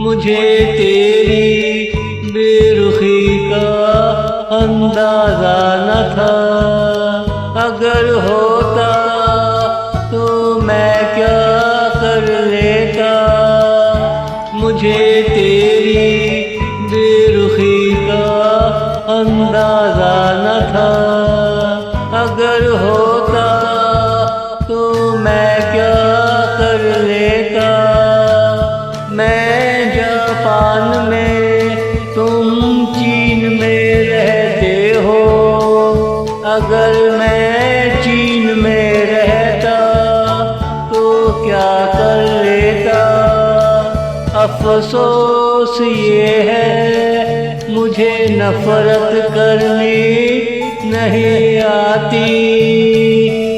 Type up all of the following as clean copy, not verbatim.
मुझे तेरी बेरुखी का अंदाजा न था। अगर होता तो मैं क्या कर लेता। मुझे तेरी बेरुखी का अंदाजा न था। अगर होता तो मैं क्या कर लेता। मैं जापान में तुम चीन में रहते हो। अगर मैं चीन में रहता तो क्या कर लेता। अफसोस ये है मुझे नफरत करनी नहीं आती।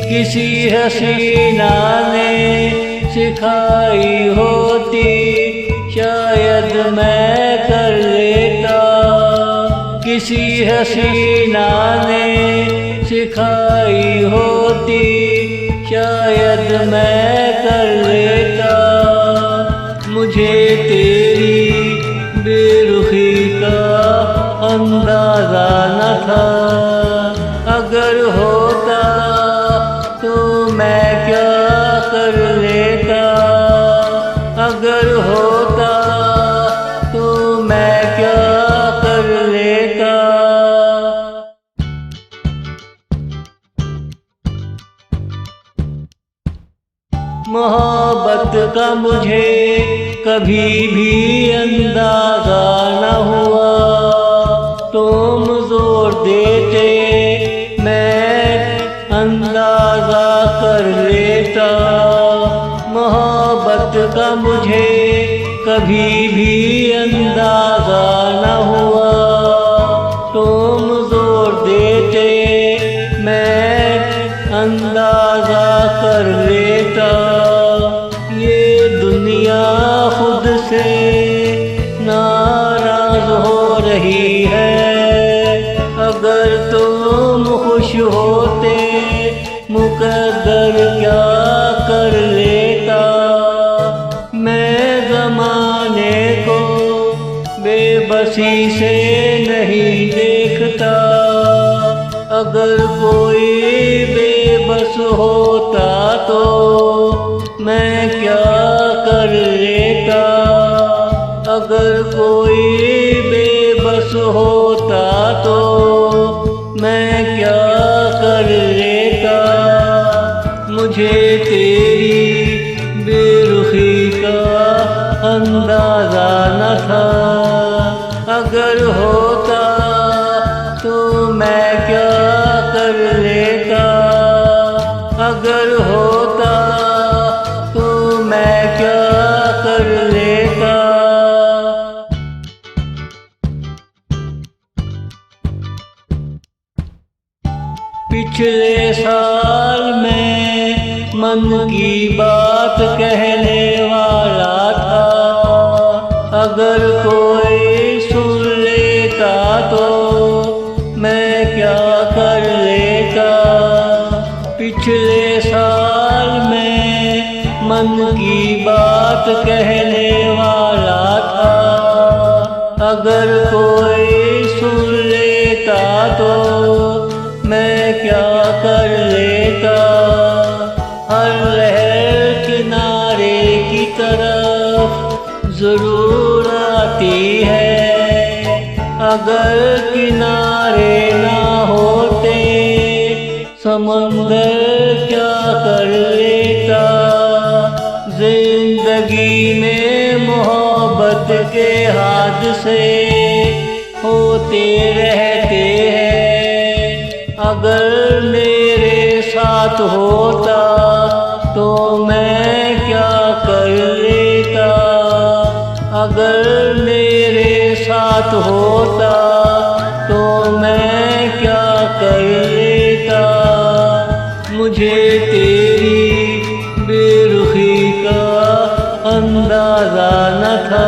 किसी हसीना ने सिखाई होती शायद मैं कर लेता। किसी हसीना ने सिखाई होती शायद मैं कर लेता। मुझे तेरी बेरुखी का अंदाजा न था। अगर होता तो मैं क्या कर लेता। अगर होता तो मैं क्या कर लेता। मोहब्बत का मुझे कभी भी अंदाजा न हुआ। तुम जोर देते मैं अंदाजा कर लेता। मोहब्बत का मुझे कभी भी अंदाजा न हुआ। तुम जोर देते मैं अंदाजा कर लेता। ये दुनिया खुद से नाराज हो रही है। अगर तुम खुश होते मुकद्दर क्या कर लेता। मैं ज़माने को बेबसी से नहीं देखता। अगर कोई बेबस होता तो मैं क्या कर लेता। अगर कोई बेबस होता तो मैं क्या कर लेता। मुझे तेरी बेरुखी का अंदाजा न था। अगर होता तो मैं क्या कर लेता। अगर होता तो मैं क्या कर लेता। पिछले साल मैं मन की बात कहने वाला था। अगर कोई सुन लेता तो मैं क्या कर लेता। पिछले साल मैं मन की बात कहने वाला था। अगर कोई सुन लेता तो मैं क्या कर लेता। हर लहर किनारे की तरफ जरूर आती है। अगर किनारे ना होते समंदर क्या कर लेता। जिंदगी में मोहब्बत के हादसे होते रहते हैं। अगर मेरे साथ होता तो मैं क्या कर लेता। अगर मेरे साथ होता तो मैं क्या कर लेता। मुझे तेरी बेरुखी का अंदाजा न था।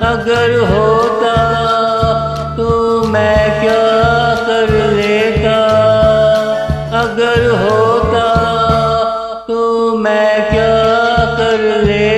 अगर होता तो मैं क्या कर लेता। अगर होता तो मैं क्या कर लेता।